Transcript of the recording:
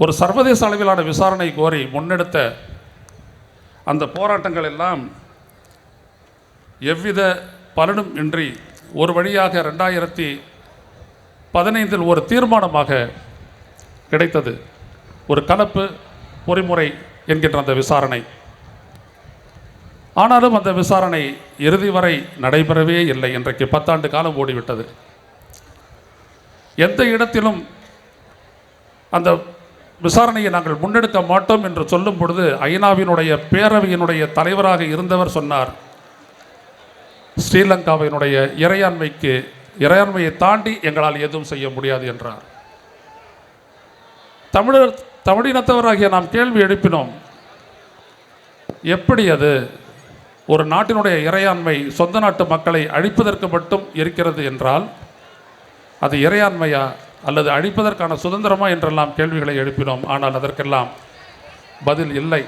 ஒரு சர்வதேச அளவிலான விசாரணை கோரி முன்னெடுத்த அந்த போராட்டங்கள் எல்லாம் எவ்வித பலனும் இன்றி ஒரு வழியாக 2015 ஒரு தீர்மானமாக கிடைத்தது. ஒரு கலப்பு பொறிமுறை என்கின்ற அந்த விசாரணை. ஆனாலும் அந்த விசாரணை இறுதி வரை நடைபெறவே இல்லை. இன்றைக்கு 10 ஆண்டு காலம் ஓடிவிட்டது. எந்த இடத்திலும் அந்த விசாரணையை நாங்கள் முன்னெடுக்க மாட்டோம் என்று சொல்லும் பொழுது ஐநாவினுடைய பேரவையினுடைய தலைவராக இருந்தவர் சொன்னார், ஸ்ரீலங்காவினுடைய இறையாண்மையை தாண்டி எங்களால் எதுவும் செய்ய முடியாது என்றார். தமிழினத்தவராகிய நாம் கேள்வி எழுப்பினோம், எப்படி அது ஒரு நாட்டினுடைய இறையாண்மை சொந்த நாட்டு மக்களை அழிப்பதற்கு மட்டும் இருக்கிறது என்றால் அது இறையாண்மையா அல்லது அழிப்பதற்கான சுதந்திரமா என்றெல்லாம் கேள்விகளை எழுப்பினோம். ஆனால் அதற்கெல்லாம் பதில் இல்லை.